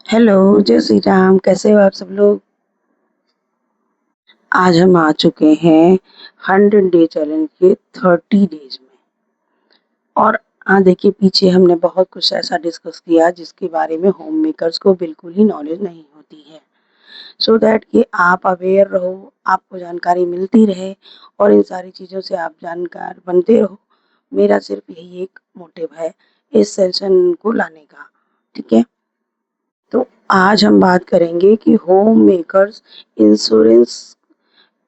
Hello, जय श्री राम। कैसे हो आप सब लोग? आज हम आ चुके हैं 100 डे चैलेंज के 30 डेज में। और देखिए, पीछे हमने बहुत कुछ ऐसा डिस्कस किया जिसके बारे में होम मेकर्स को बिल्कुल ही नॉलेज नहीं होती है। सो दैट कि आप अवेयर रहो, आपको जानकारी मिलती रहे और इन सारी चीज़ों से आप जानकार बनते रहो। मेरा सिर्फ यही एक मोटिव है इस सेशन को लाने का। ठीक है, तो आज हम बात करेंगे कि होम मेकर्स इंश्योरेंस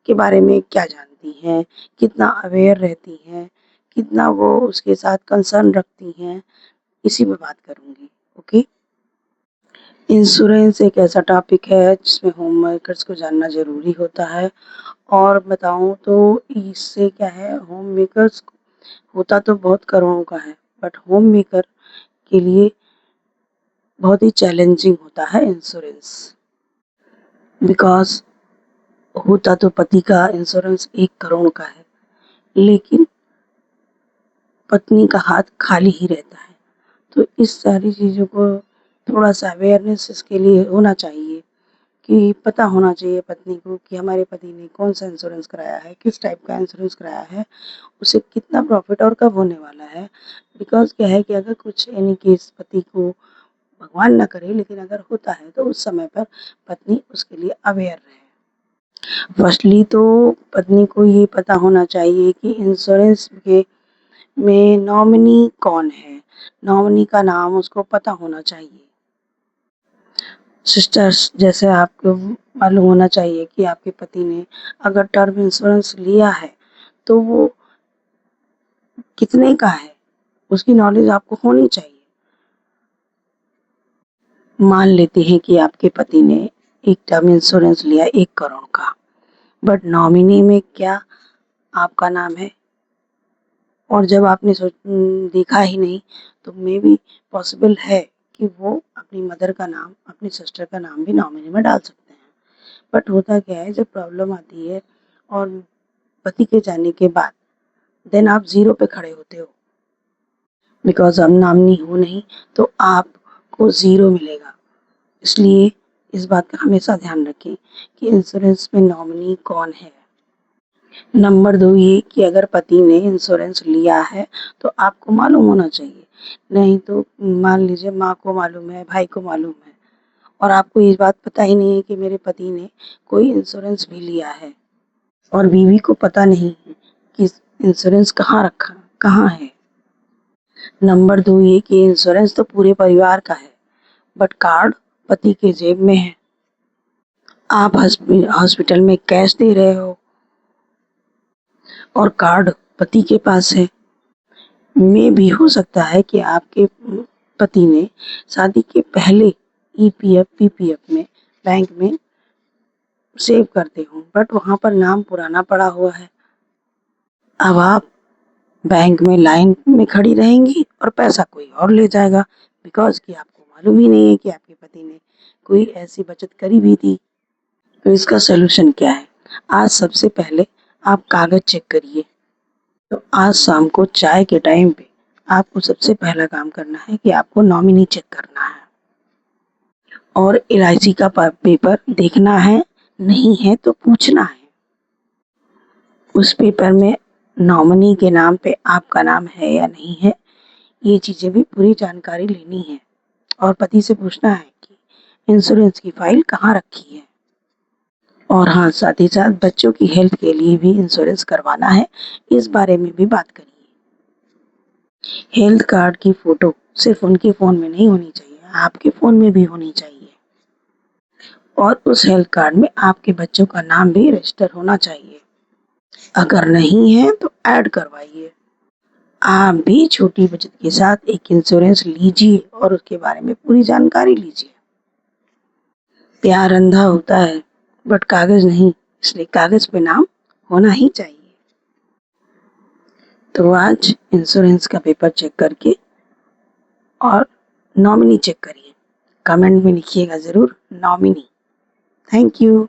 के बारे में क्या जानती हैं, कितना अवेयर रहती हैं, कितना वो उसके साथ कंसर्न रखती हैं, इसी पे बात करूँगी। ओके, इंश्योरेंस एक ऐसा टॉपिक है जिसमें होम मेकर्स को जानना ज़रूरी होता है। और बताऊँ तो इससे क्या है, होम मेकर्स होता तो बहुत करोड़ों का है, बट होम मेकर के लिए बहुत ही चैलेंजिंग होता है इंश्योरेंस। बिकॉज़ होता तो पति का इंश्योरेंस 1 करोड़ का है, लेकिन पत्नी का हाथ खाली ही रहता है। तो इस सारी चीज़ों को थोड़ा-सा अवेयरनेस इसके लिए होना चाहिए कि पता होना चाहिए पत्नी को कि हमारे पति ने कौन-सा इंश्योरेंस कराया है, किस टाइप का इंश्योरेंस कराया है, उसे कितना प्रॉफ़िट और कब होने वाला है। बिकॉज़ क्या है कि अगर कुछ एनी केस पति को, भगवान ना करे, लेकिन अगर होता है तो उस समय पर पत्नी उसके लिए अवेयर रहे। फर्स्टली तो पत्नी को ये पता होना चाहिए कि इंश्योरेंस के में नॉमिनी कौन है, नॉमिनी का नाम उसको पता होना चाहिए। सिस्टर्स, जैसे आपको मालूम होना चाहिए कि आपके पति ने अगर टर्म इंश्योरेंस लिया है तो वो कितने का है, उसकी नॉलेज आपको होनी चाहिए। मान लेते हैं कि आपके पति ने एक टर्म इंश्योरेंस लिया 1 करोड़ का, बट नॉमिनी में क्या आपका नाम है? और जब आपने देखा ही नहीं, तो मे बी पॉसिबल है कि वो अपनी मदर का नाम, अपनी सिस्टर का नाम भी नॉमिनी में डाल सकते हैं। बट होता क्या है, जब प्रॉब्लम आती है और पति के जाने के बाद देन आप ज़ीरो पे खड़े होते हो। बिकॉज़ अब नॉमिनी हो नहीं तो आपको ज़ीरो मिलेगा। इसलिए इस बात का हमेशा ध्यान रखें कि इंश्योरेंस में नॉमिनी कौन है। नंबर 2 ये कि अगर पति ने इंश्योरेंस लिया है तो आपको मालूम होना चाहिए। नहीं तो मान लीजिए माँ को मालूम है, भाई को मालूम है और आपको ये बात पता ही नहीं है कि मेरे पति ने कोई इंश्योरेंस भी लिया है, और बीवी को पता नहीं है कि इंश्योरेंस कहाँ रखा, कहाँ है। नंबर 2 ये कि इंश्योरेंस तो पूरे परिवार का है, बट कार्ड पति के जेब में है। आप हॉस्पिटल में कैश दे रहे हो और कार्ड पति के पास है। में भी हो सकता है कि आपके पति ने शादी के पहले ईपीएफ, पीपीएफ में बैंक में सेव करते हों, बट वहाँ पर नाम पुराना पड़ा हुआ है। अब आप बैंक में लाइन में खड़ी रहेंगी और पैसा कोई और ले जाएगा, बिकॉज़ कि आपको मालूम ही नहीं है कि आपके पति ने कोई ऐसी बचत करी भी थी। तो इसका सॉल्यूशन क्या है? आज सबसे पहले आप कागज़ चेक करिए। तो आज शाम को चाय के टाइम पे आपको सबसे पहला काम करना है कि आपको नॉमिनी चेक करना है और एलआईसी का पेपर देखना है, नहीं है तो पूछना है। उस पेपर में नॉमिनी के नाम पे आपका नाम है या नहीं है, ये चीज़ें भी पूरी जानकारी लेनी है। और पति से पूछना है कि इंश्योरेंस की फाइल कहाँ रखी है। और हाँ, साथ ही साथ बच्चों की हेल्थ के लिए भी इंश्योरेंस करवाना है, इस बारे में भी बात करिए। हेल्थ कार्ड की फ़ोटो सिर्फ उनके फ़ोन में नहीं होनी चाहिए, आपके फ़ोन में भी होनी चाहिए। और उस हेल्थ कार्ड में आपके बच्चों का नाम भी रजिस्टर होना चाहिए। अगर नहीं है तो ऐड करवाइए। आप भी छोटी बचत के साथ एक इंश्योरेंस लीजिए और उसके बारे में पूरी जानकारी लीजिए। प्यार अंधा होता है, बट कागज़ नहीं, इसलिए कागज़ पे नाम होना ही चाहिए। तो आज इंश्योरेंस का पेपर चेक करके और नॉमिनी चेक करिए। कमेंट में लिखिएगा ज़रूर नॉमिनी। Thank you.